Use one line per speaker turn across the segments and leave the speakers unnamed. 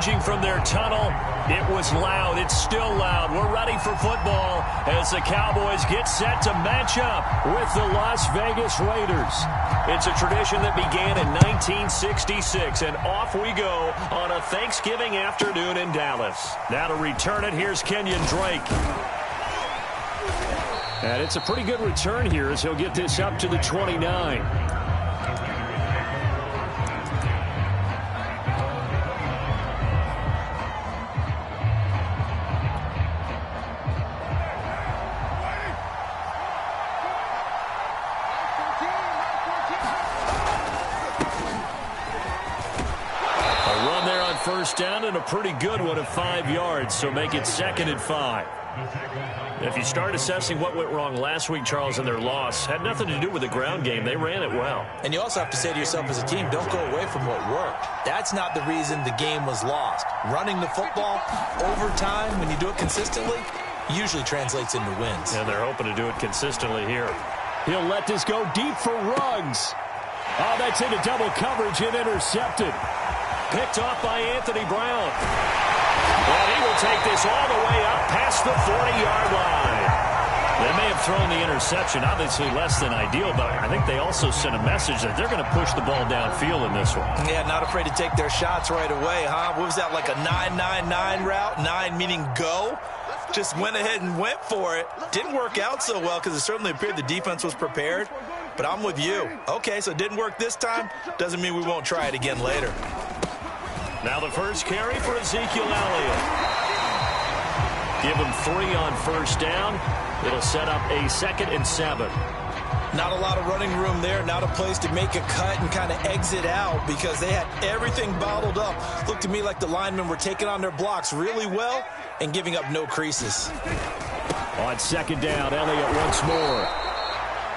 emerging from their tunnel. It was loud. It's still loud. We're ready for football as the Cowboys get set to match up with the Las Vegas Raiders. It's a tradition that began in 1966, and off we go on a Thanksgiving afternoon in Dallas. Now to return it, here's Kenyon Drake. And it's a pretty good return here as he'll get this up to the 29. First down and a pretty good one of 5 yards, so make it 2nd and 5. If you start assessing what went wrong last week, Charles, in their loss, had nothing to do with the ground game. They ran it well.
And you also have to say to yourself as a team, don't go away from what worked. That's not the reason the game was lost. Running the football over time, when you do it consistently, usually translates into wins.
And they're hoping to do it consistently here. He'll let this go deep for Ruggs. Oh, that's into double coverage and intercepted. Picked off by Anthony Brown. And he will take this all the way up past the 40-yard line. They may have thrown the interception, obviously less than ideal, but I think they also sent a message that they're going to push the ball downfield in this one.
Yeah, not afraid to take their shots right away, huh? What was that, like a 9-9-9 route? 9 meaning go? Just went ahead and went for it. Didn't work out so well because it certainly appeared the defense was prepared. But I'm with you. Okay, so it didn't work this time. Doesn't mean we won't try it again later.
Now the first carry for Ezekiel Elliott. Give him 3 on first down. It'll set up a 2nd and 7.
Not a lot of running room there. Not a place to make a cut and kind of exit out because they had everything bottled up. Looked to me like the linemen were taking on their blocks really well and giving up no creases.
On 2nd down, Elliott once more.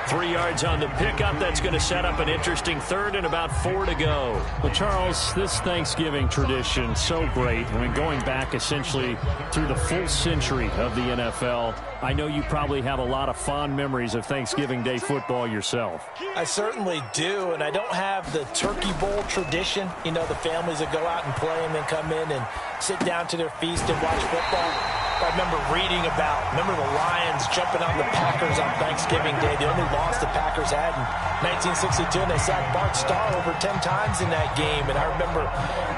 3 yards on the pickup. That's going to set up an interesting 3rd and about 4 to go.
Well, Charles, this Thanksgiving tradition, so great. I mean, going back essentially through the full century of the NFL, I know you probably have a lot of fond memories of Thanksgiving Day football yourself.
I certainly do, and I don't have the Turkey Bowl tradition. You know, the families that go out and play and then come in and sit down to their feast and watch football. I remember reading remember the Lions jumping on the Packers on Thanksgiving Day. The only loss the Packers had in 1962, and they sacked Bart Starr over 10 times in that game. And I remember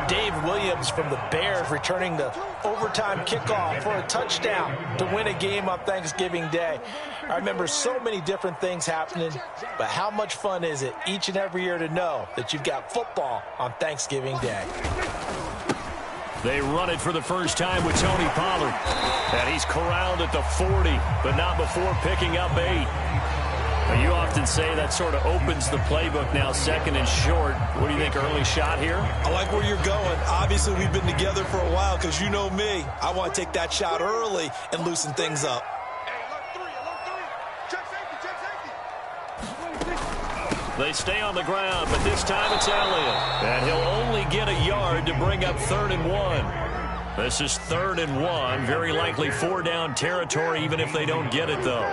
Dave Williams from the Bears returning the overtime kickoff for a touchdown to win a game on Thanksgiving Day. I remember so many different things happening, but how much fun is it each and every year to know that you've got football on Thanksgiving Day?
They run it for the first time with Tony Pollard. And he's corralled at the 40, but not before picking up 8. Now, you often say that sort of opens the playbook now, 2nd and short. What do you think, early shot here?
I like where you're going. Obviously, we've been together for a while because you know me. I want to take that shot early and loosen things up.
They stay on the ground, but this time it's Elliott. And he'll only get a yard to bring up 3rd and 1. This is 3rd and 1. Very likely 4-down territory, even if they don't get it, though.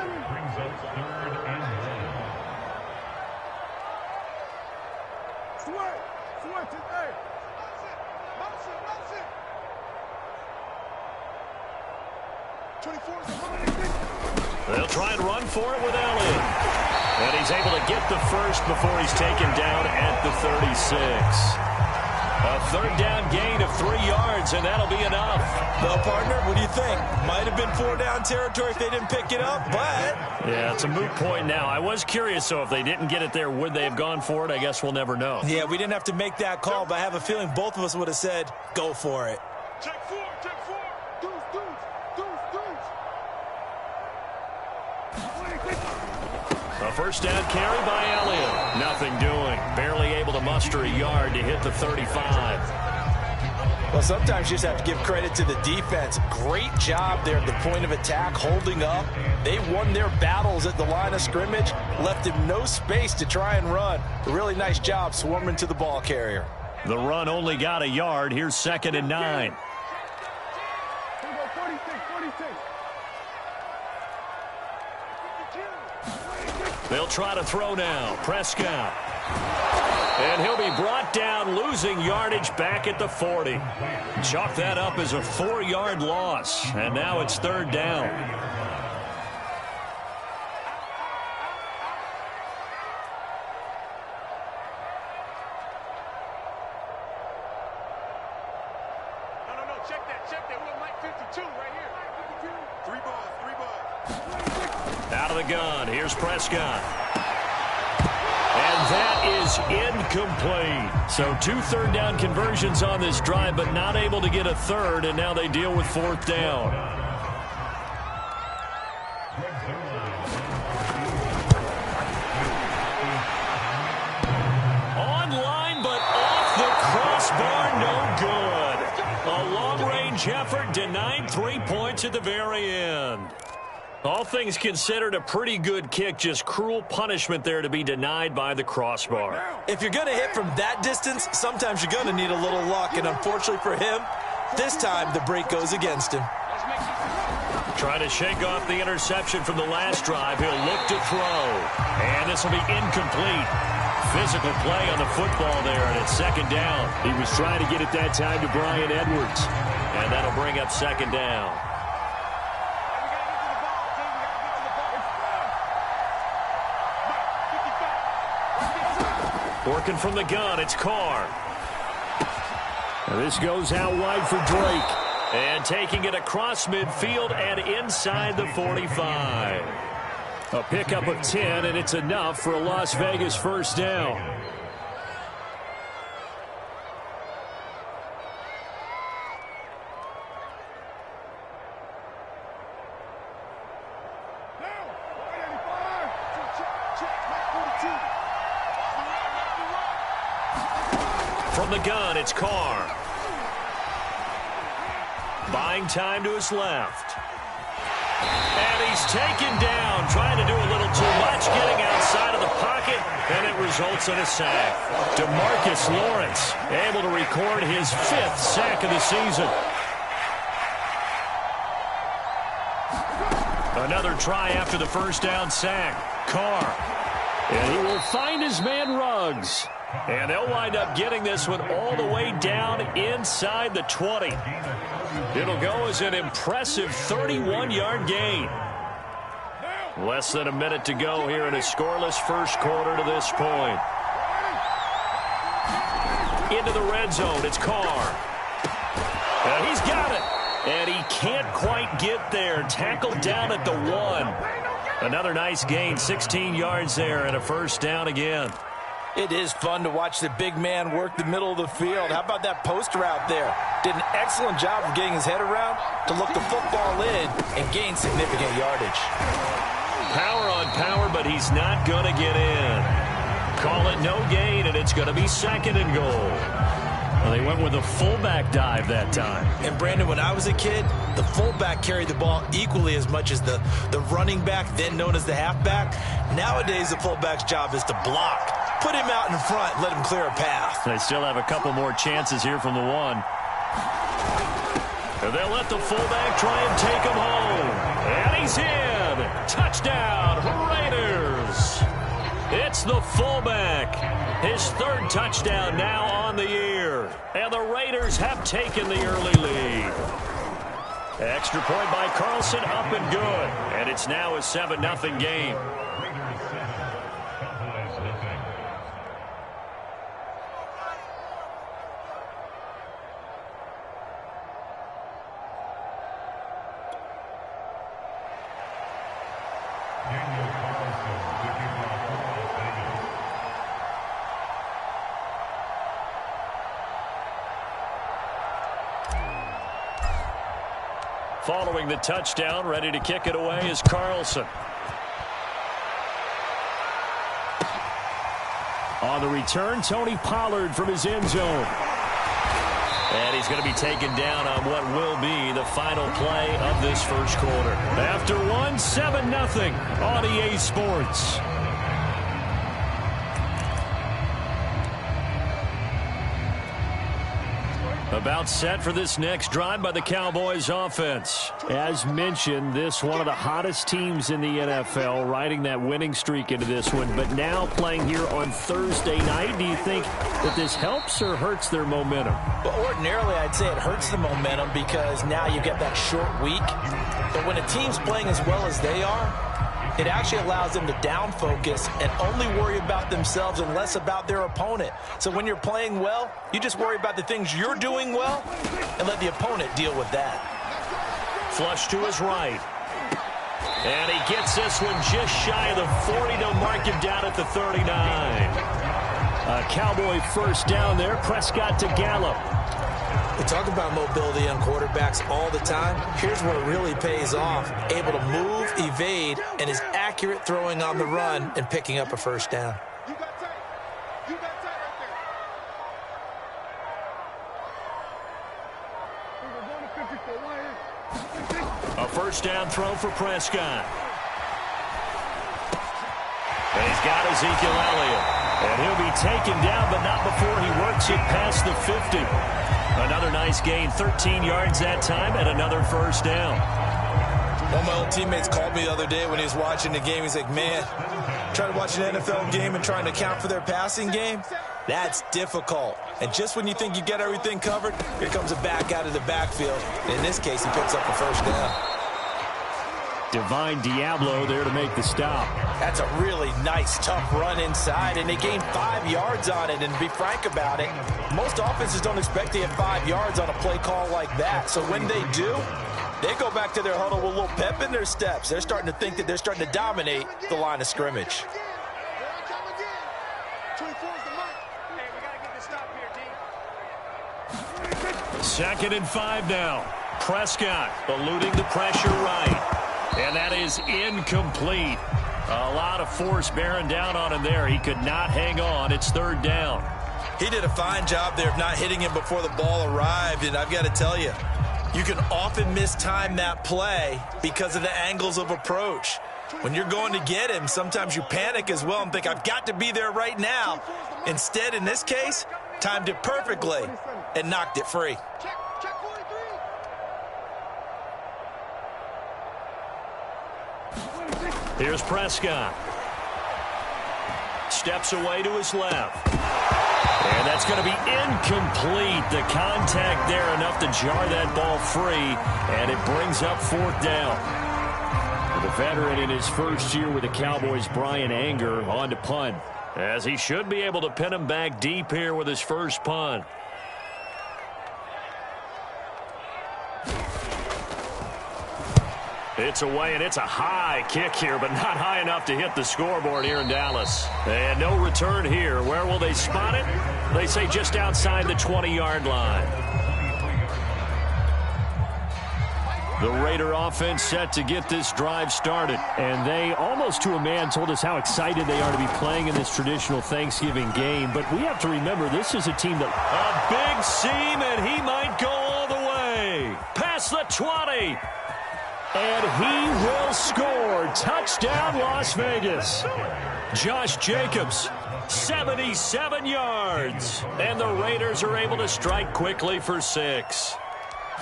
They'll try and run for it with Elliott. And he's able to get the first before he's taken down at the 36. A 3rd down gain of 3 yards, and that'll be enough.
Well, partner, what do you think? Might have been 4-down territory if they didn't pick it up, but...
Yeah, it's a moot point now. I was curious, so if they didn't get it there, would they have gone for it? I guess we'll never know.
Yeah, we didn't have to make that call, but I have a feeling both of us would have said, go for it.
Check 4, check 4. Deuce.
A first down carry by Elliott. Nothing doing. Barely able to muster a yard to hit the 35.
Well, sometimes you just have to give credit to the defense. Great job there at the point of attack, holding up. They won their battles at the line of scrimmage, left him no space to try and run. A really nice job swarming to the ball carrier.
The run only got a yard. Here's 2nd and 9. They'll try to throw now. Prescott. And he'll be brought down, losing yardage back at the 40. Chalk that up as a 4-yard loss. And now it's 3rd down.
Check that. We're Mike 52 right here. 3 balls.
Out of the gun. Here's Prescott. And that is incomplete. So 2 third-down conversions on this drive, but not able to get a third, and now they deal with 4th down. Online, but off the crossbar, no good. A long-range effort denied 3 points at the very end. All things considered, a pretty good kick, just cruel punishment there to be denied by the crossbar.
If you're going to hit from that distance, sometimes you're going to need a little luck, and unfortunately for him, this time the break goes against him.
Trying to shake off the interception from the last drive. He'll look to throw, and this will be incomplete. Physical play on the football there, and it's 2nd down.
He was trying to get it that time to Bryan Edwards.
And that'll bring up 2nd down. Working from the gun, it's Carr.
Now this goes out wide for Drake.
And taking it across midfield and inside the 45.
A pickup of 10, and it's enough for a Las Vegas 1st down.
From the gun, it's Carr. Buying time to his left. And he's taken down, trying to do a little too much, getting outside of the pocket, and it results in a sack. DeMarcus Lawrence able to record his 5th sack of the season. Another try after the 1st down sack. Carr.
And he will find his man Ruggs.
And they'll wind up getting this one all the way down inside the 20. It'll go as an impressive 31-yard gain. Less than a minute to go here in a scoreless 1st quarter to this point. Into the red zone, it's Carr. And he's got it. And he can't quite get there. Tackled down at the 1. Another nice gain, 16 yards there, and a 1st down again.
It is fun to watch the big man work the middle of the field. How about that poster out there? Did an excellent job of getting his head around to look the football in and gain significant yardage.
Power on power, but he's not going to get in. Call it no gain, and it's going to be 2nd and goal.
Well, they went with a fullback dive that time.
And, Brandon, when I was a kid, the fullback carried the ball equally as much as the running back, then known as the halfback. Nowadays, the fullback's job is to block. Put him out in front, let him clear a path.
They still have a couple more chances here from the 1.
And they'll let the fullback try and take him home. And he's in. Touchdown, Raiders. It's the fullback. His 3rd touchdown now on the year. And the Raiders have taken the early lead. Extra point by Carlson, up and good. And it's now a 7-0 game. Following the touchdown, ready to kick it away is Carlson.
On the return, Tony Pollard from his end zone.
And he's going to be taken down on what will be the final play of this 1st quarter. After 7-0 on EA Sports.
About set for this next drive by the Cowboys offense. As mentioned, this one of the hottest teams in the NFL, riding that winning streak into this one, but now playing here on Thursday night. Do you think that this helps or hurts their momentum?
Well, ordinarily, I'd say it hurts the momentum because now you get that short week. But when a team's playing as well as they are, it actually allows them to down focus and only worry about themselves and less about their opponent. So when you're playing well, you just worry about the things you're doing well and let the opponent deal with that.
Flush to his right. And he gets this one just shy of the 40 to mark him down at the 39. A Cowboy first down there. Prescott to Gallup.
We talk about mobility on quarterbacks all the time. Here's where it really pays off. Able to move, evade, and is accurate throwing on the run and picking up a first down.
You got tight. You got tight right there.
A first down throw for Prescott. And he's got Ezekiel Elliott. And he'll be taken down, but not before he works it past the 50. Another nice gain, 13 yards that time, and another first down.
One of my old teammates called me the other day when he was watching the game. He's like, man, trying to watch an NFL game and trying to account for their passing game, that's difficult. And just when you think you get everything covered, here comes a back out of the backfield. And in this case, he picks up a first down.
Divine Diablo there to make the stop.
That's a really nice, tough run inside, and they gained 5 yards on it. And to be frank about it, most offenses don't expect to get 5 yards on a play call like that. So when they do, they go back to their huddle with a little pep in their steps. They're starting to think that they're starting to dominate the line of scrimmage.
Second and 5 now. Prescott eluding the pressure right. And that is incomplete. A lot of force bearing down on him there. He could not hang on. It's third down.
He did a fine job there of not hitting him before the ball arrived. And I've got to tell you, you can often mistime that play because of the angles of approach. When you're going to get him, sometimes you panic as well and think, I've got to be there right now. Instead, in this case, timed it perfectly and knocked it free.
Here's Prescott. Steps away to his left. And that's going to be incomplete. The contact there enough to jar that ball free. And it brings up fourth down. The veteran in his first year with the Cowboys, Brian Anger, on to punt. As he should be able to pin him back deep here with his first punt. It's away, and it's a high kick here, but not high enough to hit the scoreboard here in Dallas. And no return here. Where will they spot it? They say just outside the 20-yard line. The Raider offense set to get this drive started. And they, almost to a man, told us how excited they are to be playing in this traditional Thanksgiving game. But we have to remember, this is a team that... A big seam, and he might go all the way. Past the 20. And he will score. Touchdown, Las Vegas. Josh Jacobs, 77 yards. And the Raiders are able to strike quickly for 6.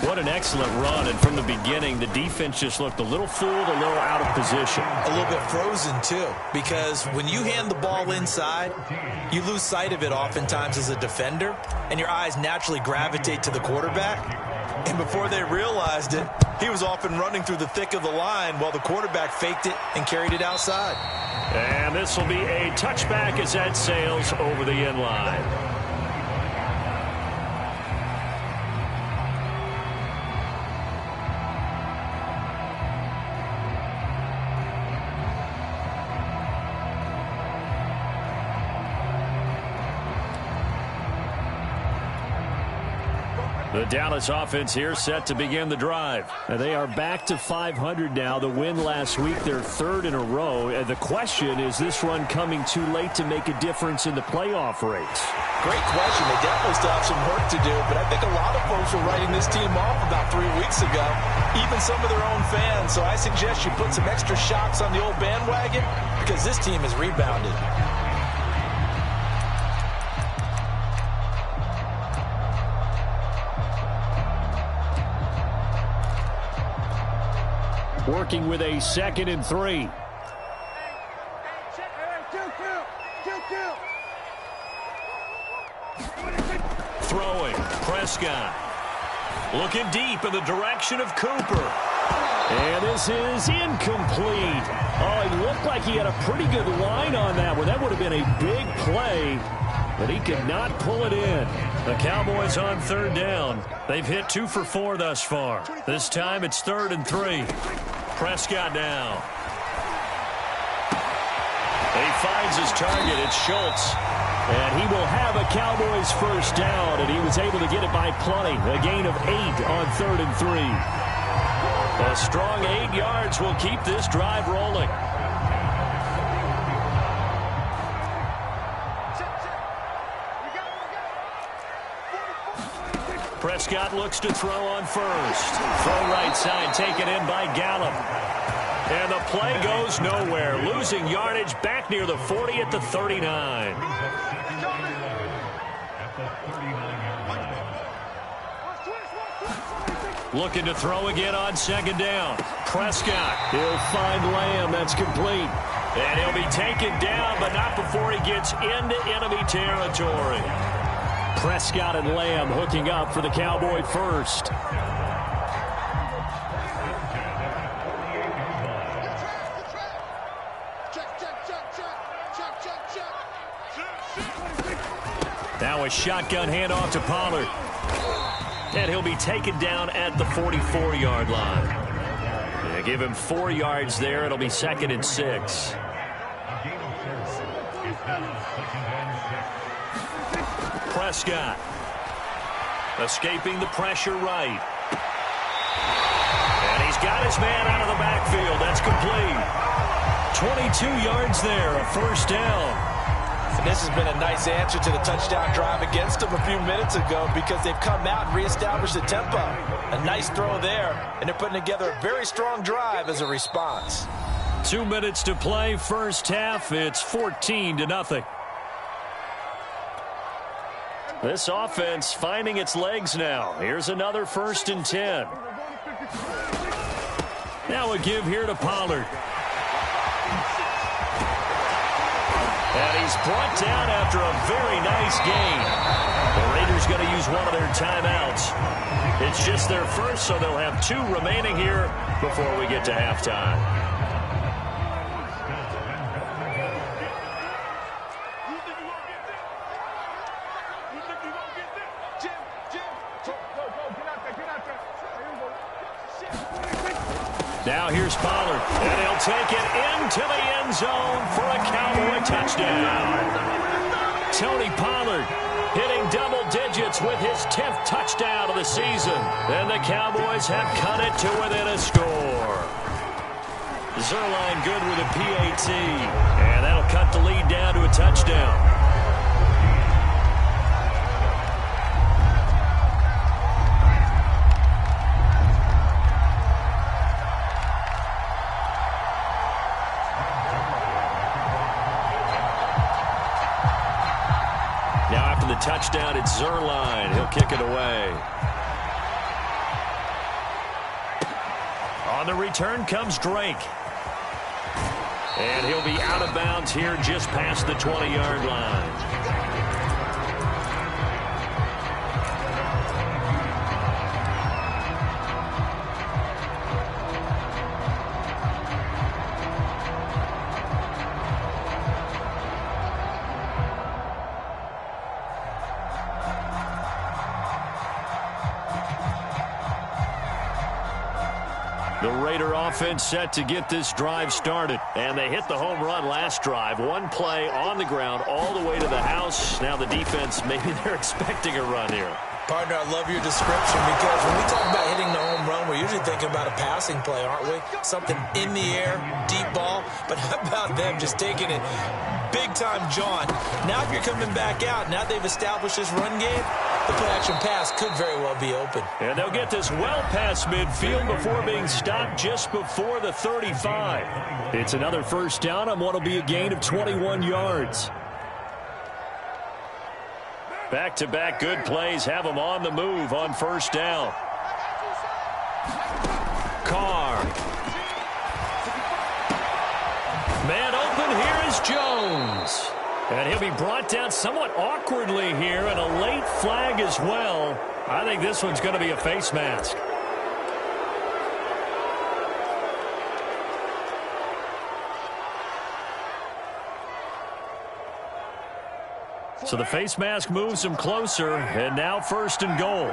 What an excellent run. And from the beginning, the defense just looked a little fooled, a little out of position.
A little bit frozen, too, because when you hand the ball inside, you lose sight of it oftentimes as a defender, and your eyes naturally gravitate to the quarterback. And before they realized it, he was off and running through the thick of the line while the quarterback faked it and carried it outside.
And this will be a touchback as that sails over the end line.
The Dallas offense here set to begin the drive. And they are back to 500 now. The win last week, their third in a row. And the question, is this run coming too late to make a difference in the playoff race?
Great question. They definitely still have some work to do, but I think a lot of folks were writing this team off about 3 weeks ago, even some of their own fans. So I suggest you put some extra shocks on the old bandwagon because this team has rebounded.
working with a 2nd and 3. Throwing, Prescott. Looking deep in the direction of Cooper. And this is incomplete. Oh, he looked like he had a pretty good line on that one. That would have been a big play, but he could not pull it in. The Cowboys on 3rd down. They've hit 2 for 4 thus far. This time it's 3rd and 3. Prescott now. He finds his target. It's Schultz. And he will have a Cowboys first down, and he was able to get it by plenty. A gain of 8 on 3rd and 3. A strong 8 yards will keep this drive rolling. Prescott looks to throw on first. Throw right side, taken in by Gallup. And the play goes nowhere. Losing yardage back near the 40 at the 39. Looking to throw again on 2nd down. Prescott. He'll find Lamb. That's complete. And he'll be taken down, but not before he gets into enemy territory. Prescott and Lamb hooking up for the Cowboy first. Now a shotgun handoff to Pollard. And he'll be taken down at the 44-yard line. They give him 4 yards there. It'll be 2nd and 6. Prescott escaping the pressure right. And he's got his man out of the backfield. That's complete. 22 yards there, a first down.
And this has been a nice answer to the touchdown drive against them a few minutes ago because they've come out and reestablished the tempo. A nice throw there, and they're putting together a very strong drive as a response.
2 minutes to play, first half. It's 14-0. This offense finding its legs now. Here's another 1st and 10. Now a give here to Pollard. And he's brought down after a very nice gain. The Raiders going to use one of their timeouts. It's just their first, so they'll have 2 remaining here before we get to halftime. Now here's Pollard, and he'll take it into the end zone for a Cowboy touchdown. Tony Pollard hitting double digits with his 10th touchdown of the season. And the Cowboys have cut it to within a score. Zerline good with a PAT, and that'll cut the lead down to a touchdown. Touchdown, it's Zerline. He'll kick it away. On the return comes Drake. And he'll be out of bounds here just past the 20-yard line. The Raider offense set to get this drive started. And they hit the home run last drive. One play on the ground all the way to the house. Now the defense, maybe they're expecting a run here.
Partner, I love your description because when we talk about hitting the home run, we're usually thinking about a passing play, aren't we? Something in the air, deep ball. But how about them just taking it big-time jaunt? Now if you're coming back out, now they've established this run game, the play-action pass could very well be open.
And they'll get this well past midfield before being stopped just before the 35. It's another first down on what will be a gain of 21 yards. Back-to-back good plays have them on the move on first down. Carr And he'll be brought down somewhat awkwardly here, and a late flag as well. I think this one's going to be a face mask. So the face mask moves him closer, and now 1st and goal.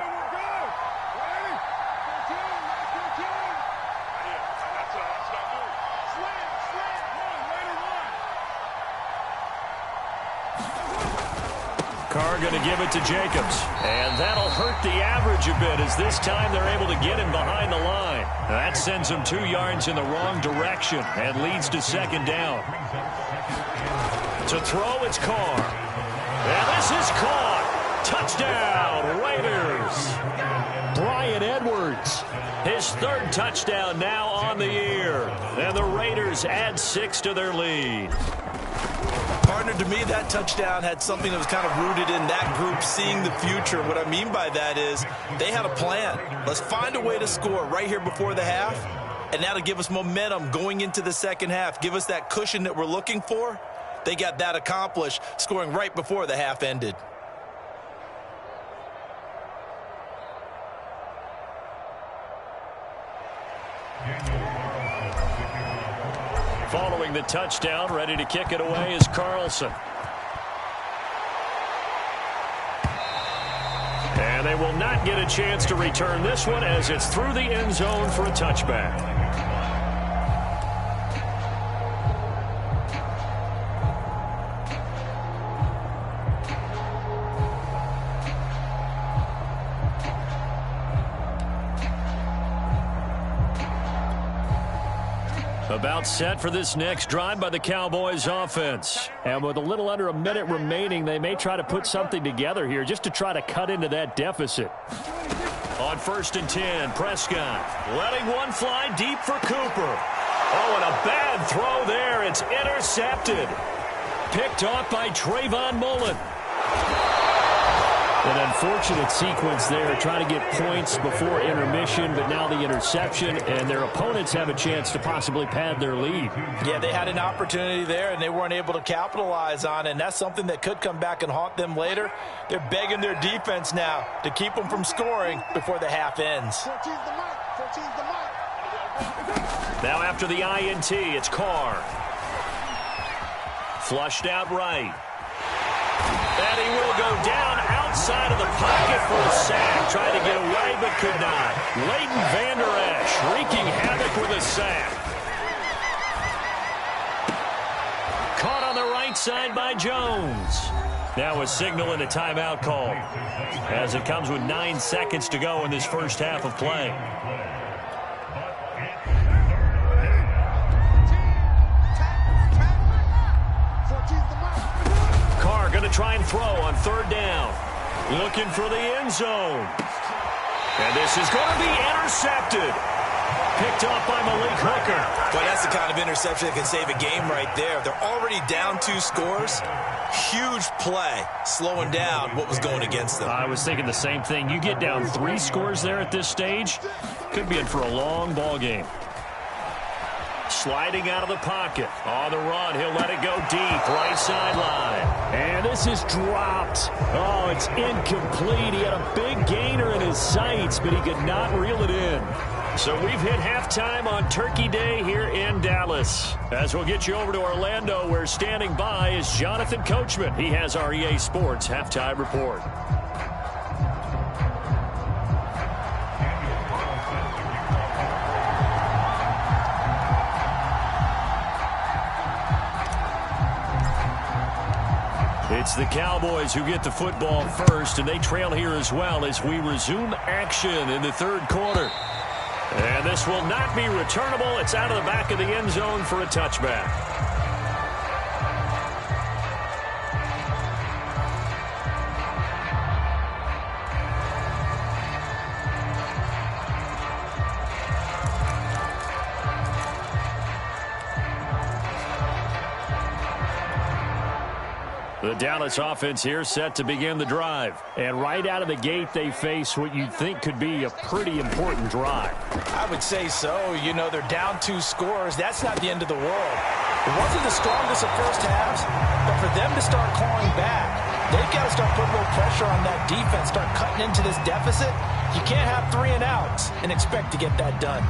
Carr going to give it to Jacobs. And that'll hurt the average a bit as this time they're able to get him behind the line. That sends him 2 yards in the wrong direction and leads to 2nd down. To throw, it's Carr. And this is caught. Touchdown, Raiders. Bryan Edwards, his 3rd touchdown now on the year. And the Raiders add 6 to their lead.
Partner, to me, that touchdown had something that was kind of rooted in that group seeing the future. What I mean by that is they had a plan. Let's find a way to score right here before the half, and that'll give us momentum going into the 2nd half, give us that cushion that we're looking for. They got that accomplished, scoring right before the half ended.
Following the touchdown, ready to kick it away is Carlson. And they will not get a chance to return this one as it's through the end zone for a touchback. About set for this next drive by the Cowboys offense. And with a little under a minute remaining, they may try to put something together here just to try to cut into that deficit. On 1st and 10, Prescott letting one fly deep for Cooper. Oh, and a bad throw there. It's intercepted. Picked off by Trayvon Mullen. An unfortunate sequence there, trying to get points before intermission, but now the interception, and their opponents have a chance to possibly pad their lead.
Yeah, they had an opportunity there, and they weren't able to capitalize on it, and that's something that could come back and haunt them later. They're begging their defense now to keep them from scoring before the half ends.
Now after the INT, it's Carr. Flushed out right. And he will go down outside of the pocket for a sack. Tried to get away, but could not. Leighton Vander Esch wreaking havoc with a sack. Caught on the right side by Jones. Now a signal and a timeout call as it comes with 9 seconds to go in this 1st half of play. Going to try and throw on 3rd down. Looking for the end zone. And this is going to be intercepted. Picked off by Malik Hooker.
But that's the kind of interception that can save a game right there. They're already down 2 scores. Huge play, slowing down what was going against them.
I was thinking the same thing. You get down 3 scores there at this stage, could be in for a long ball game. Sliding out of the pocket. On the run, he'll let it go deep. Right sideline. And this is dropped. Oh, it's incomplete. He had a big gainer in his sights, but he could not reel it in. So we've hit halftime on Turkey Day here in Dallas. As we'll get you over to Orlando, where standing by is Jonathan Coachman. He has our EA Sports Halftime Report. It's the Cowboys who get the football first, and they trail here as well as we resume action in the 3rd quarter. And this will not be returnable. It's out of the back of the end zone for a touchback. The Dallas offense here set to begin the drive. And right out of the gate, they face what you'd think could be a pretty important drive.
I would say so. You know, they're down 2 scores. That's not the end of the world. It wasn't the strongest of first halves, but for them to start clawing back, they've got to start putting a little pressure on that defense, start cutting into this deficit. You can't have 3 and outs and expect to get that done.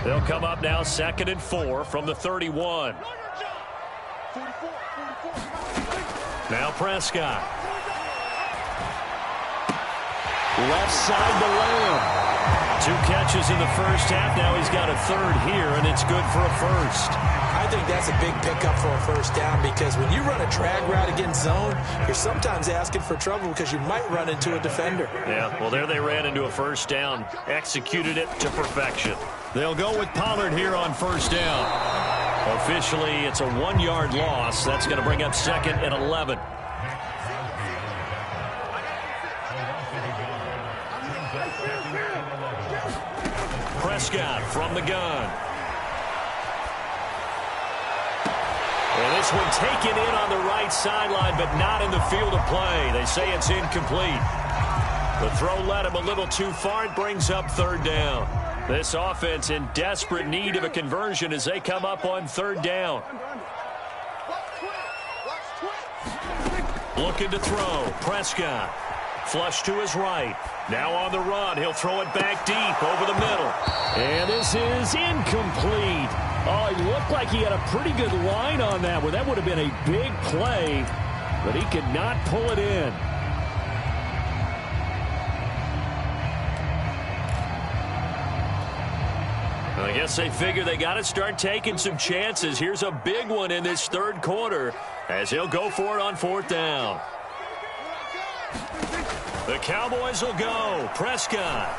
They'll come up now 2nd and 4 from the 31. Now Prescott. Left side to Lamb. 2 catches in the first half. Now he's got a 3rd here, and it's good for a first.
I think that's a big pickup for a first down because when you run a drag route against zone, you're sometimes asking for trouble because you might run into a defender.
Yeah, well, there they ran into a first down. Executed it to perfection. They'll go with Pollard here on first down. Officially, it's a 1-yard loss. That's going to bring up 2nd and 11. Prescott from the gun. And this one taken in on the right sideline, but not in the field of play. They say it's incomplete. The throw led him a little too far. It brings up 3rd down. This offense in desperate need of a conversion as they come up on 3rd down. Looking to throw. Prescott. Flush to his right. Now on the run. He'll throw it back deep over the middle. And this is incomplete. Oh, he looked like he had a pretty good line on that one. That would have been a big play, but he could not pull it in. I guess they figure they got to start taking some chances. Here's a big one in this 3rd quarter as he'll go for it on 4th down. The Cowboys will go. Prescott.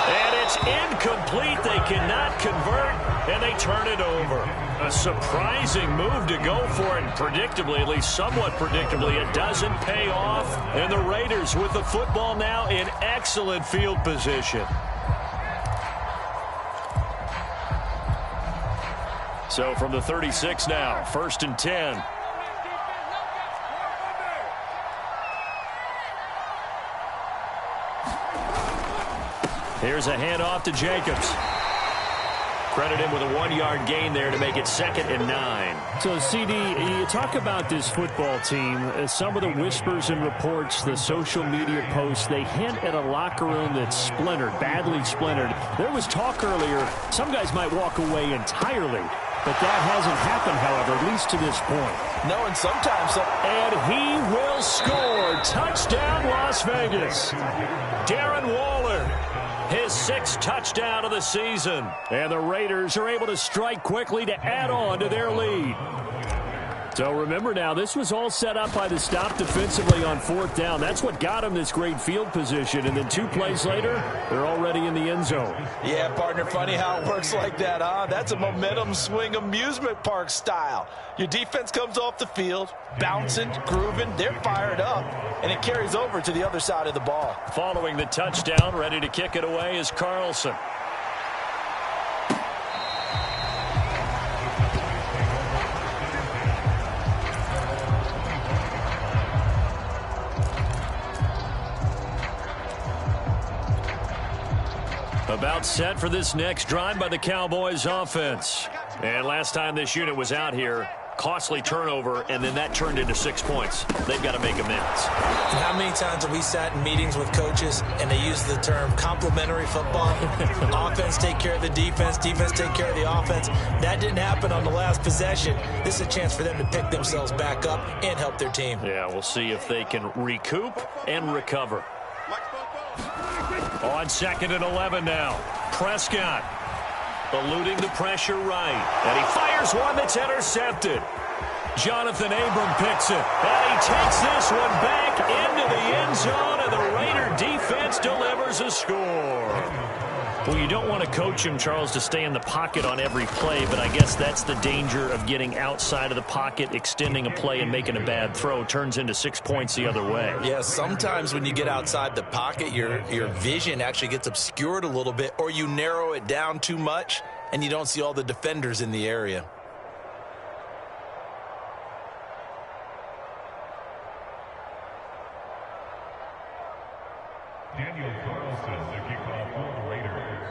And it's incomplete. They cannot convert, and they turn it over. A surprising move to go for it, and predictably, at least somewhat predictably, it doesn't pay off. And the Raiders with the football now in excellent field position. So from the 36 now, 1st and 10. Here's a handoff to Jacobs. Credit him with a 1-yard gain there to make it 2nd and 9. So, CD, you talk about this football team. Some of the whispers and reports, the social media posts, they hint at a locker room that's splintered, badly splintered. There was talk earlier, some guys might walk away entirely. But that hasn't happened, however, at least to this point.
No, and sometimes.
And he will score. Touchdown, Las Vegas. Darren Waller. His 6th touchdown of the season. And the Raiders are able to strike quickly to add on to their lead. So remember now, this was all set up by the stop defensively on 4th down. That's what got them this great field position. And then 2 plays later, they're already in the end zone.
Yeah, partner, funny how it works like that, huh? That's a momentum swing amusement park style. Your defense comes off the field, bouncing, grooving, they're fired up, and it carries over to the other side of the ball.
Following the touchdown, ready to kick it away is Carlson. About set for this next drive by the Cowboys offense. And last time this unit was out here, costly turnover, and then that turned into 6 points. They've got to make amends.
And how many times have we sat in meetings with coaches and they use the term complementary football? Offense take care of the defense, defense take care of the offense. That didn't happen on the last possession. This is a chance for them to pick themselves back up and help their team.
Yeah, we'll see if they can recoup and recover. On 2nd and 11 now. Prescott eluding the pressure right. And he fires one that's intercepted. Jonathan Abram picks it. And he takes this one back into the end zone, and the Raider defense delivers a score. Well, you don't want to coach him, Charles, to stay in the pocket on every play, but I guess that's the danger of getting outside of the pocket, extending a play, and making a bad throw. Turns into 6 points the other way.
Yeah, sometimes when you get outside the pocket, your vision actually gets obscured a little bit, or you narrow it down too much, and you don't see all the defenders in the area.
Daniel Carlson to kick off for the Raiders.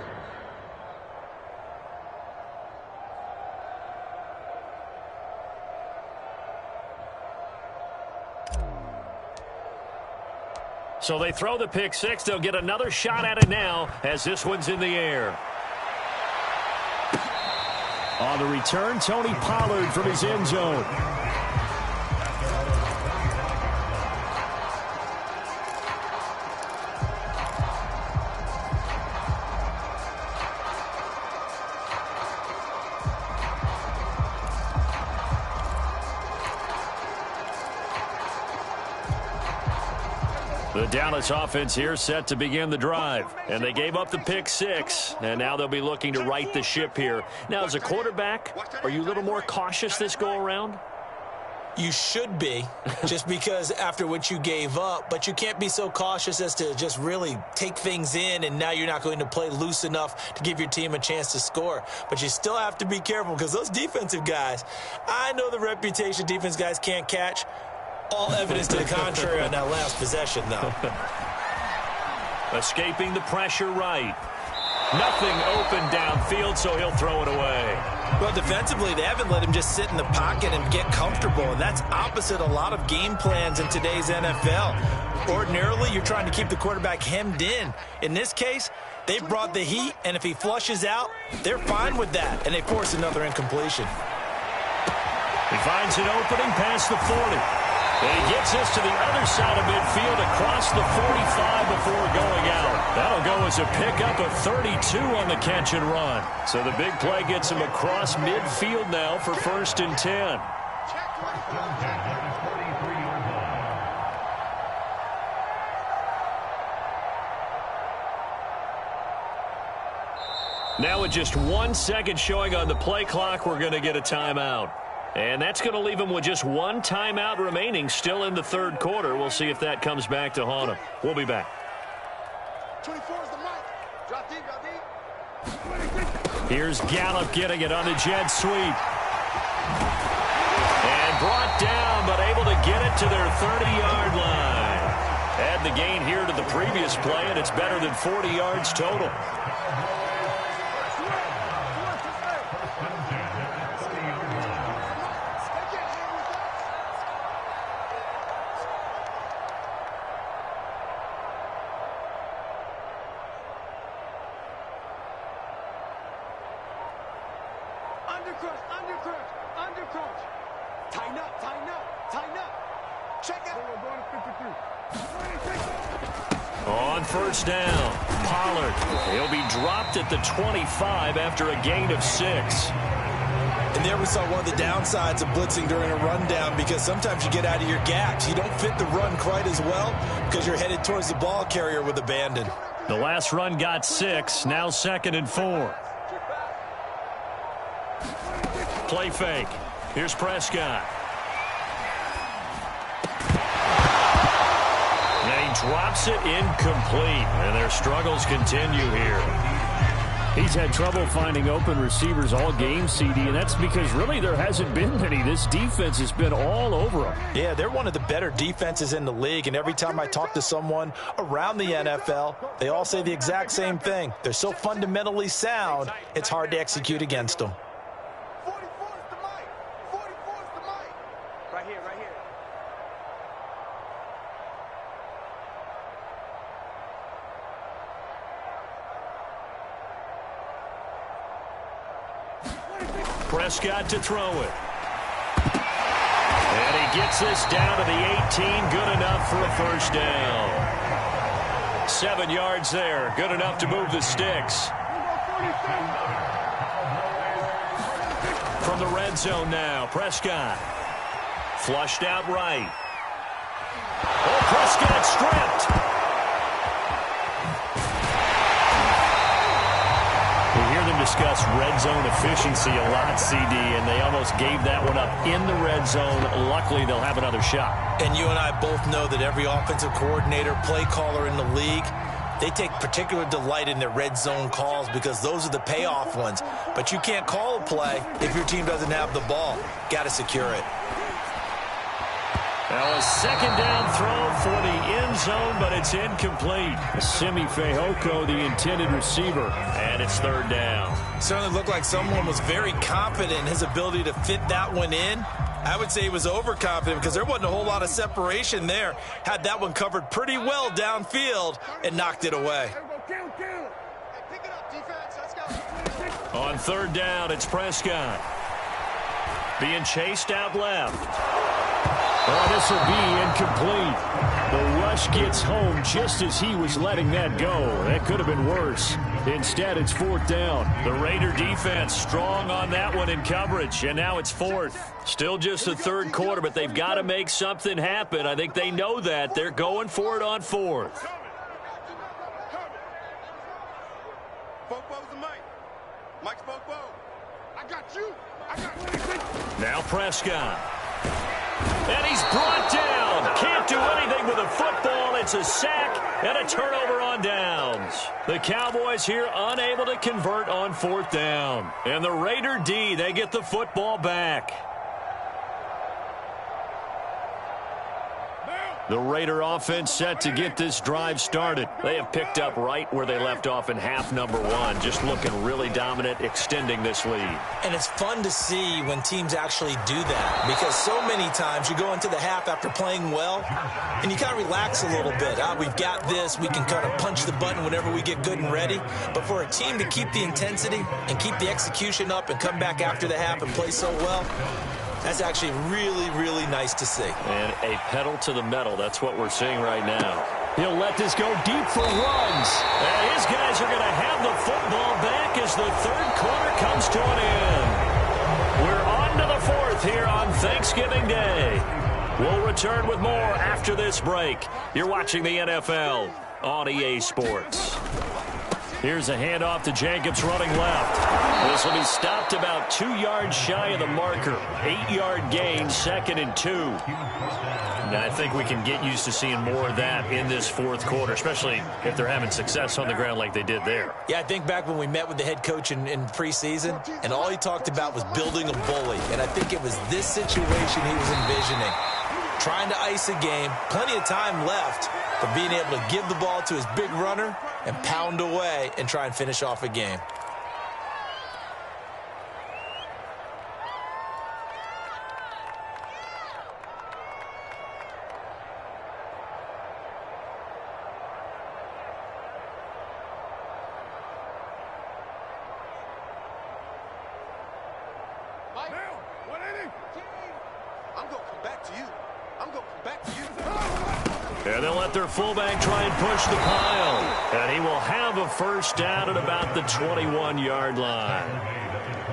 So they throw the pick six. They'll get another shot at it now as this one's in the air. On the return, Tony Pollard from his end zone. The Dallas offense here set to begin the drive. And they gave up the pick six. And now they'll be looking to right the ship here. Now, as a quarterback, are you a little more cautious this go-around?
You should be, just because after what you gave up. But you can't be so cautious as to just really take things in, and now you're not going to play loose enough to give your team a chance to score. But you still have to be careful, because those defensive guys, I know the reputation defense guys can't catch. All evidence to the contrary on that last possession, though.
Escaping the pressure right. Nothing open downfield, so he'll throw it away.
Well, defensively, they haven't let him just sit in the pocket and get comfortable, and that's opposite a lot of game plans in today's NFL. Ordinarily, you're trying to keep the quarterback hemmed in. In this case, they brought the heat, and if he flushes out, they're fine with that, and they force another incompletion.
He finds an opening past the 40. And he gets us to the other side of midfield across the 45 before going out. That'll go as a pickup of 32 on the catch and run. So the big play gets him across midfield now for 1st and 10. Now with just 1 second showing on the play clock, we're going to get a timeout. And that's going to leave him with just one timeout remaining still in the third quarter. We'll see if that comes back to haunt him. We'll be back.
24 is the mic. Drop deep, drop deep.
Here's Gallup getting it on the jet sweep. And brought down, but able to get it to their 30-yard line. Add the gain here to the previous play, and it's better than 40 yards total. On first down, Pollard. He'll be dropped at the 25 after a gain of 6.
And there we saw one of the downsides of blitzing during a rundown, because sometimes you get out of your gaps. You don't fit the run quite as well because you're headed towards the ball carrier with abandon.
The last run got 6, now 2nd and 4. Play fake. Here's Prescott. Drops it incomplete, and their struggles continue here. He's had trouble finding open receivers all game, CD, and that's because really there hasn't been any. This defense has been all over them.
Yeah, they're one of the better defenses in the league, and every time I talk to someone around the NFL, they all say the exact same thing. They're so fundamentally sound, it's hard to execute against them.
44 is the mic. 44 is the mic. Right here, right here.
Prescott to throw it. And he gets this down to the 18. Good enough for a first down. 7 yards there. Good enough to move the sticks. From the red zone now, Prescott. Flushed out right. Oh, Prescott stripped. Discuss red zone efficiency a lot, CD, and they almost gave that one up in the red zone. Luckily, they'll have another shot.
And you and I both know that every offensive coordinator, play caller in the league, they take particular delight in their red zone calls because those are the payoff ones. But you can't call a play if your team doesn't have the ball. Got to secure it.
Now a second down throw for the end zone, but it's incomplete. Simi Fehoko, the intended receiver, and it's third down.
Certainly looked like someone was very confident in his ability to fit that one in. I would say he was overconfident because there wasn't a whole lot of separation there. Had that one covered pretty well downfield and knocked it away.
On third down, it's Prescott. Being chased out left. Oh, this will be incomplete. The rush gets home just as he was letting that go. That could have been worse. Instead, it's fourth down. The Raider defense strong on that one in coverage, and now it's fourth. Still just the third quarter, but they've got to make something happen. I think they know that. They're going for it on fourth.
Mike's Bobo. I got you.
Now Prescott. And he's brought down. Can't do anything with a football. It's a sack and a turnover on downs. The Cowboys here unable to convert on fourth down. And the Raider D, they get the football back. The Raider offense set to get this drive started. They have picked up right where they left off in half number one, just looking really dominant, extending this lead.
And it's fun to see when teams actually do that, because so many times you go into the half after playing well, and you kind of relax a little bit. We've got this. We can kind of punch the button whenever we get good and ready. But for a team to keep the intensity and keep the execution up and come back after the half and play so well, that's actually really, really nice to see.
And a pedal to the metal. That's what we're seeing right now. He'll let this go deep for Ruggs. And his guys are going to have the football back as the third quarter comes to an end. We're on to the fourth here on Thanksgiving Day. We'll return with more after this break. You're watching the NFL on EA Sports. Here's a handoff to Jacobs running left. This will be stopped about 2 yards shy of the marker. 8-yard gain, 2nd and 2. And I think we can get used to seeing more of that in this fourth quarter, especially if they're having success on the ground like they did there.
Yeah, I think back when we met with the head coach in preseason, and all he talked about was building a bully. And I think it was this situation he was envisioning. Trying to ice a game, plenty of time left, but being able to give the ball to his big runner and pound away and try and finish off a game.
And they'll let their fullback try and push the pile. And he will have a first down at about the 21-yard line.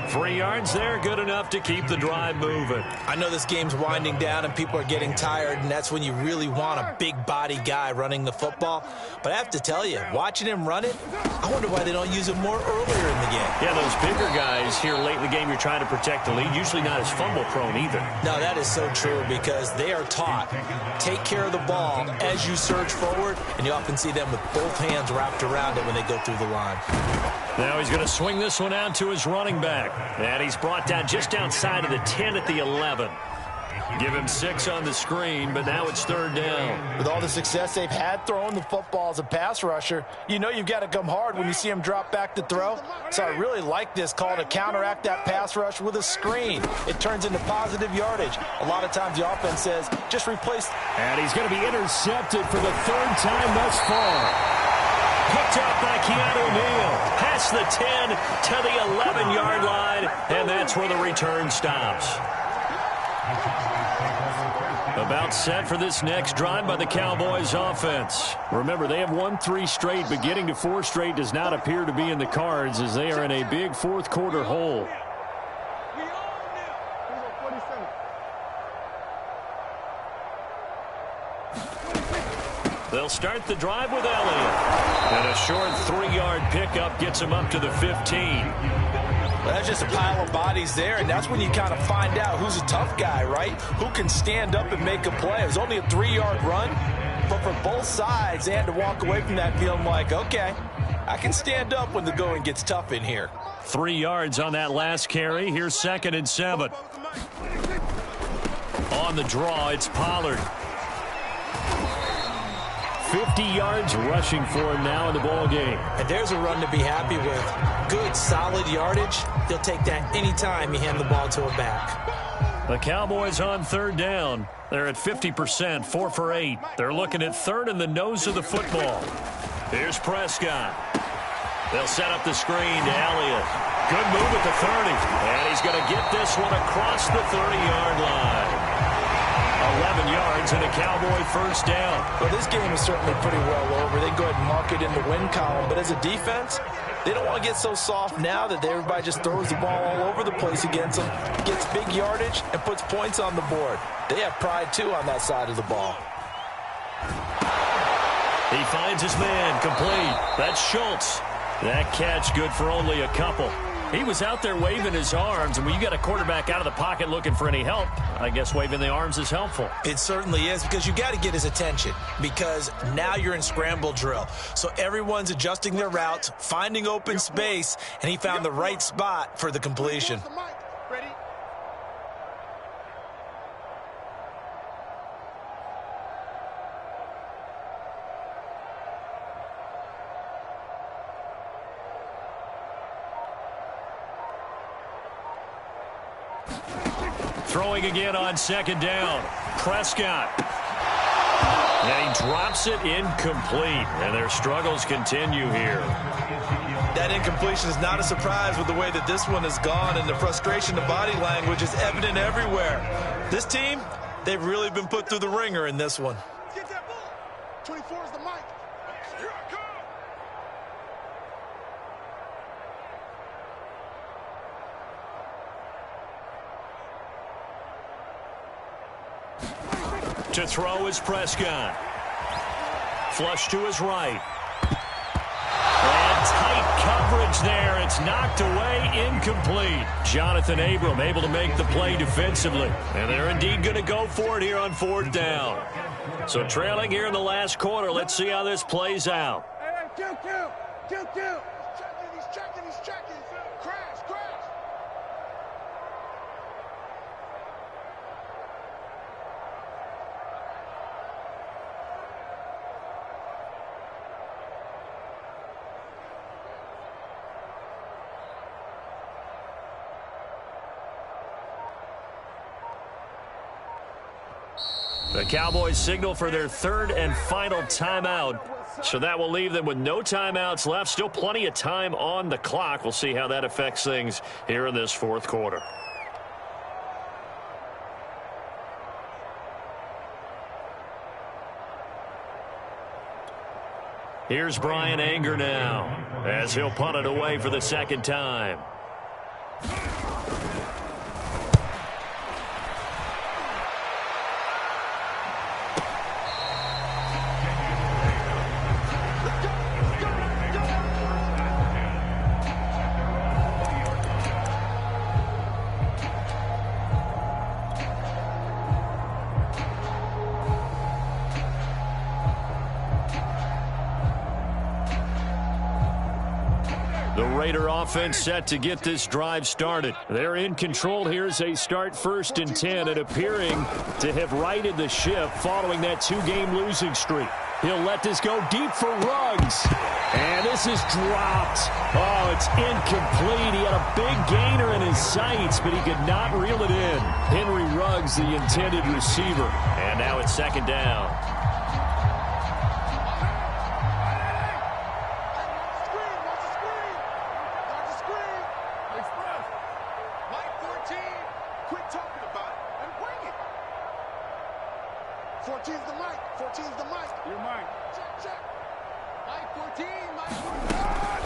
3 yards there, good enough to keep the drive moving.
I know this game's winding down and people are getting tired, and that's when you really want a big body guy running the football. But I have to tell you, watching him run it, I wonder why they don't use him more earlier in the game.
Yeah, those bigger guys here late in the game, you're trying to protect the lead, usually not as fumble prone either.
No, that is so true, because they are taught, take care of the ball as you surge forward, and you often see them with both hands wrapped around it when they go through the line.
Now he's going to swing this one out to his running back. And he's brought down just outside of the 10 at the 11. Give him 6 on the screen, but now it's third down.
With all the success they've had throwing the football as a pass rusher, you know you've got to come hard when you see him drop back to throw. So I really like this call to counteract that pass rush with a screen. It turns into positive yardage. A lot of times the offense says, just replace.
And he's going to be intercepted for the third time thus far. Picked up by Keanu Neal. Past the 10 to the 11-yard line, and that's where the return stops. About set for this next drive by the Cowboys offense. Remember, they have won 3 straight, but getting to 4 straight does not appear to be in the cards as they are in a big fourth quarter hole. They'll start the drive with Elliott. And a short 3-yard pickup gets him up to the 15.
Well, that's just a pile of bodies there, and that's when you kind of find out who's a tough guy, right? Who can stand up and make a play. It was only a 3-yard run, but for both sides, they had to walk away from that feeling like, okay, I can stand up when the going gets tough in here.
3 yards on that last carry. Here's 2nd and 7. On the draw, it's Pollard. 50 yards rushing for him now in the ball game.
And there's a run to be happy with. Good, solid yardage. He'll take that anytime you hand the ball to a back.
The Cowboys on third down. They're at 50%, 4 for 8. They're looking at third in the nose of the football. Here's Prescott. They'll set up the screen to Elliott. Good move at the 30. And he's going to get this one across the 30-yard line. 11 yards and a Cowboy first down.
Well, this game is certainly pretty well over. They go ahead and mark it in the win column. But as a defense, they don't want to get so soft now that everybody just throws the ball all over the place against them, gets big yardage, and puts points on the board. They have pride, too, on that side of the ball.
He finds his man, complete. That's Schultz. That catch good for only a couple. He was out there waving his arms, and when you got a quarterback out of the pocket looking for any help, I guess waving the arms is helpful.
It certainly is, because you got to get his attention, because now you're in scramble drill. So everyone's adjusting their routes, finding open space, and he found the right spot for the completion.
Ready?
Throwing again on second down. Prescott. And he drops it incomplete. And their struggles continue here.
That incompletion is not a surprise with the way that this one has gone, and the frustration, the body language is evident everywhere. This team, they've really been put through the ringer in this one.
Get that ball. 24 is the mic. Here I come.
To throw is Prescott. Flush to his right. And tight coverage there. It's knocked away, incomplete. Jonathan Abram able to make the play defensively. And they're indeed going to go for it here on fourth down. So trailing here in the last quarter. Let's see how this plays out.
Hey, kill. He's checking. Crash.
The Cowboys signal for their third and final timeout. So that will leave them with no timeouts left. Still plenty of time on the clock. We'll see how that affects things here in this fourth quarter. Here's Brian Anger now as he'll punt it away for the second time. Offense set to get this drive started. They're in control here as they start 1st and 10 and appearing to have righted the ship following that 2-game losing streak. He'll let this go deep for Ruggs. And this is dropped. Oh, it's incomplete. He had a big gainer in his sights, but he could not reel it in. Henry Ruggs, the intended receiver. And now it's second down.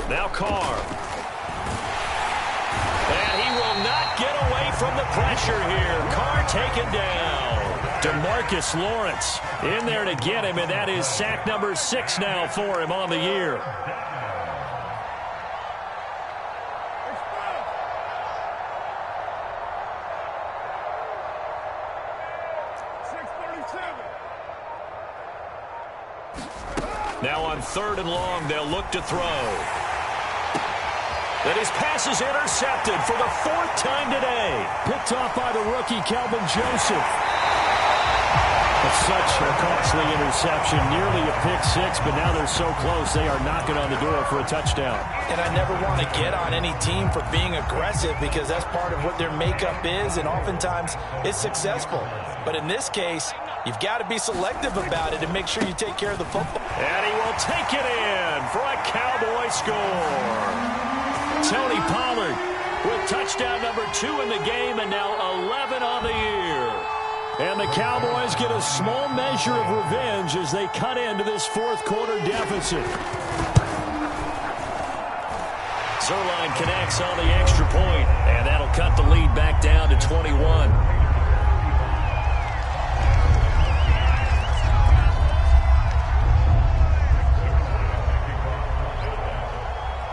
Now Carr. And he will not get away from the pressure here. Carr taken down. DeMarcus Lawrence in there to get him, and that is sack number 6 now for him on the year. Now on 3rd and long, they'll look to throw. And his pass is intercepted for the 4th time today. Picked off by the rookie, Calvin Joseph. The Such a costly interception, nearly a pick-6, but now they're so close they are knocking on the door for a touchdown.
And I never want to get on any team for being aggressive because that's part of what their makeup is, and oftentimes it's successful. But in this case, you've got to be selective about it and make sure you take care of the football.
And he will take it in for a Cowboy score. Tony Pollard with touchdown number 2 in the game and now 11 on the year. And the Cowboys get a small measure of revenge as they cut into this fourth quarter deficit. Zerline connects on the extra point, and that'll cut the lead back down to 21.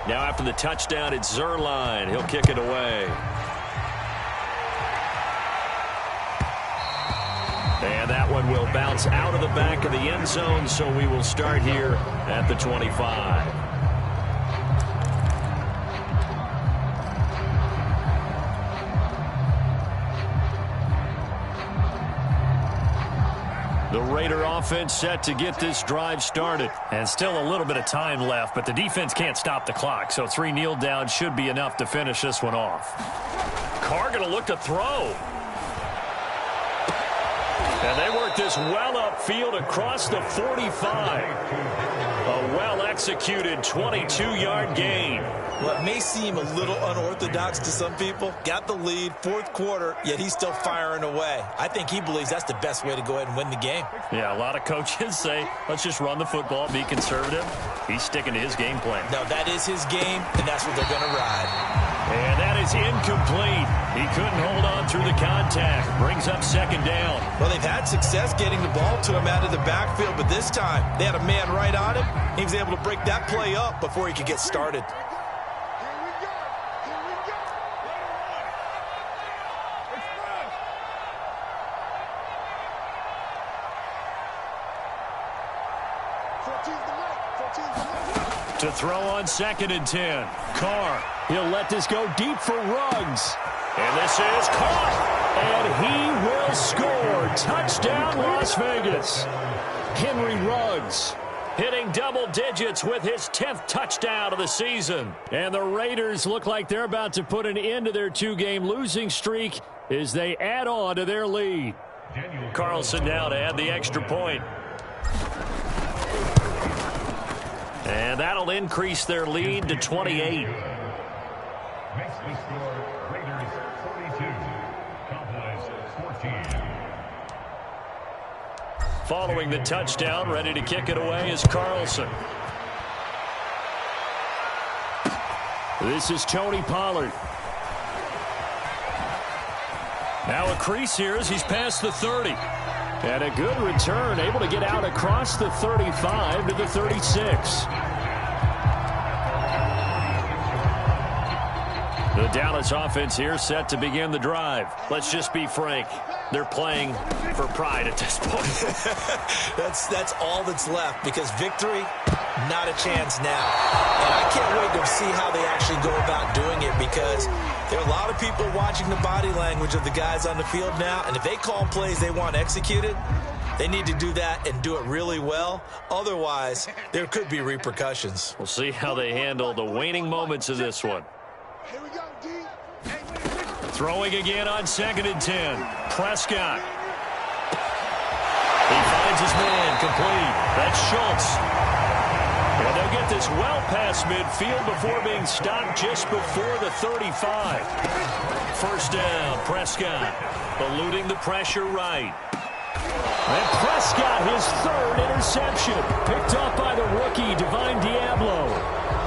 Now after the touchdown, it's Zerline. He'll kick it away. And that one will bounce out of the back of the end zone, so we will start here at the 25. The Raider offense set to get this drive started. And still a little bit of time left, but the defense can't stop the clock, so 3 kneel downs should be enough to finish this one off. Carr going to look to throw. And they work this well upfield across the 45. A well-executed 22-yard gain.
What may seem a little unorthodox to some people, got the lead, fourth quarter, yet he's still firing away. I think he believes that's the best way to go ahead and win the game.
Yeah, a lot of coaches say, let's just run the football, be conservative. He's sticking to his game plan.
No, that is his game, and that's what they're going to ride.
And that is incomplete. He couldn't hold on through the contact. Brings up second down.
Well, they've had success getting the ball to him out of the backfield, but this time they had a man right on him. He was able to break that play up before he could get started.
To throw on 2nd and 10. Carr. He'll let this go deep for Ruggs. And this is caught. And he will score. Touchdown, Las Vegas. Henry Ruggs hitting double digits with his 10th touchdown of the season. And the Raiders look like they're about to put an end to their 2-game losing streak as they add on to their lead. Carlson now to add the extra point. And that'll increase their lead to 28.
Makes the score Raiders 42, Cowboys 14.
Following the touchdown, ready to kick it away is Carlson. This is Tony Pollard. Now a crease here as he's past the 30. And a good return, able to get out across the 35 to the 36. The Dallas offense here set to begin the drive. Let's just be frank. They're playing for pride at this point.
That's all that's left because victory, not a chance now. And I can't wait to see how they actually go about doing it because there are a lot of people watching the body language of the guys on the field now. And if they call plays they want executed, they need to do that and do it really well. Otherwise, there could be repercussions.
We'll see how they handle the waning moments of this one.
Here we go, D.
Throwing again on 2nd and 10. Prescott. He finds his man complete. That's Schultz. And they'll get this well past midfield before being stopped just before the 35. First down, Prescott. Eluding the pressure right. And Prescott, his 3rd interception. Picked up by the rookie, Divine Diablo.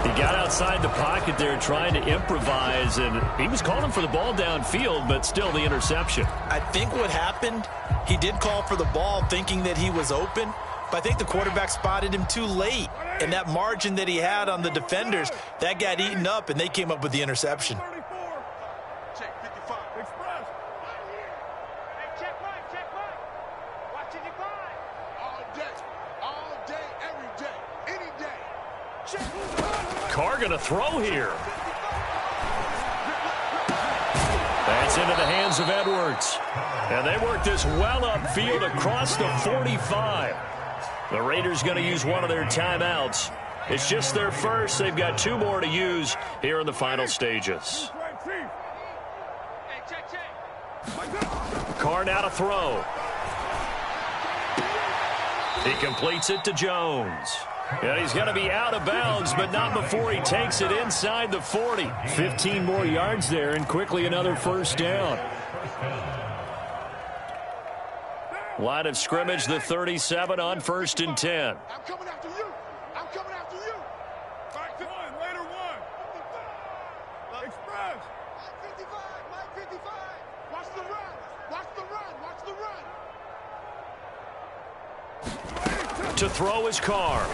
He got outside the pocket there trying to improvise, and he was calling for the ball downfield, but still the interception.
I think what happened, he did call for the ball thinking that he was open, but I think the quarterback spotted him too late. And that margin that he had on the defenders, that got eaten up, and they came up with the interception.
Check 55. Express. Hey, check right. Watching your blind. All day, every day, any day. Check.
Carr going to throw here.
That's into the hands of Edwards. And they work this well upfield across the 45. The Raiders going to use one of their timeouts. It's just their first. They've got 2 more to use here in the final stages. Carr now to throw. He completes it to Jones. And he's going to be out of bounds, but not before he takes it inside the 40.
15 more yards there, and quickly another first down.
Line of scrimmage, the 37 on 1st and 10.
I'm coming after you. I'm coming after you. Back to one, later one. Express. Mike 55, Mike 55. Watch the run. Watch the run. Watch the run.
To throw is Carr.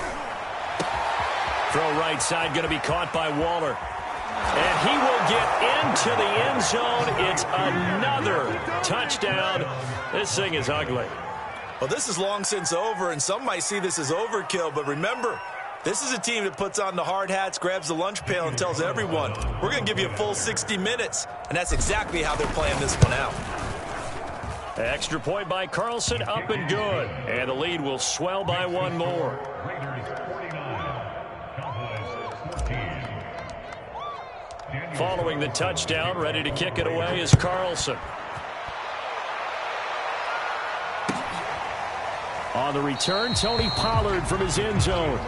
Throw right side, going to be caught by Waller. And he will get into the end zone. It's another touchdown. This thing is ugly.
Well, this is long since over, and some might see this as overkill. But remember, this is a team that puts on the hard hats, grabs the lunch pail, and tells everyone, we're going to give you a full 60 minutes. And that's exactly how they're playing this one out.
Extra point by Carlson, up and good. And the lead will swell by 1 more.
Raiders 49, Cowboys 14.
Following the touchdown, ready to kick it away is Carlson.
On the return, Tony Pollard from his end zone.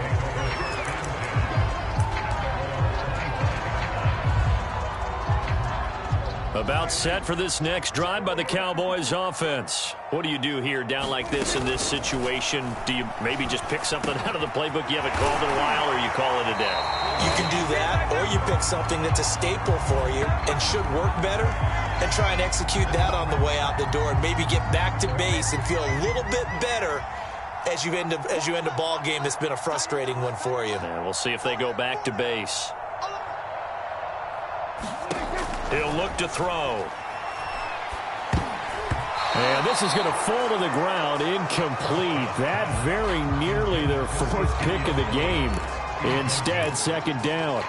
About set for this next drive by the Cowboys offense. What do you do here down like this in this situation? Do you maybe just pick something out of the playbook you haven't called in a while, or you call it a day?
You can do that, or you pick something that's a staple for you and should work better and try and execute that on the way out the door and maybe get back to base and feel a little bit better as you end a ball game that's been a frustrating one for you.
And we'll see if they go back to base. He'll look to throw.
And this is going to fall to the ground, incomplete. That very nearly their 4th pick of the game. Instead, 2nd down.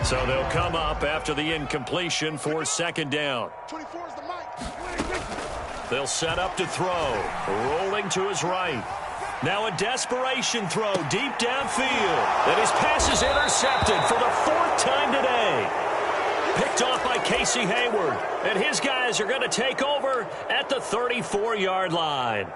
So they'll come up after the incompletion for 2nd down.
24 is the mic.
They'll set up to throw. Rolling to his right. Now a desperation throw deep downfield. And his pass is intercepted for the 4th time today. Picked off by Casey Hayward. And his guys are going to take over at the 34-yard line.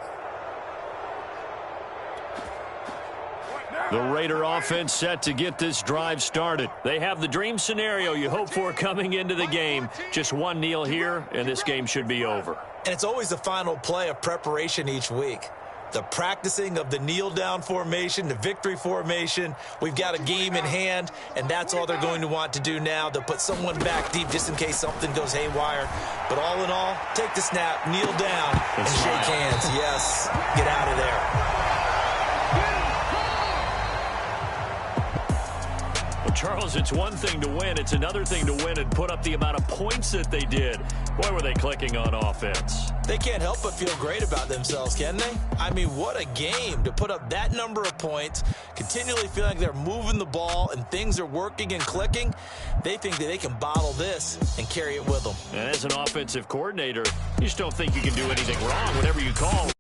The Raider offense set to get this drive started. They have the dream scenario you hope for coming into the game. Just one kneel here, and this game should be over.
And it's always the final play of preparation each week. The practicing of the kneel-down formation, the victory formation. We've got a game in hand, and that's all they're going to want to do now. They'll put someone back deep just in case something goes haywire. But all in all, take the snap, kneel down, and shake hands. Yes, get out of there.
Well, Charles, it's one thing to win. It's another thing to win and put up the amount of points that they did. Boy, were they clicking on offense.
They can't help but feel great about themselves, can they? I mean, what a game to put up that number of points, continually feeling like they're moving the ball and things are working and clicking. They think that they can bottle this and carry it with them.
And as an offensive coordinator, you just don't think you can do anything wrong whenever you call.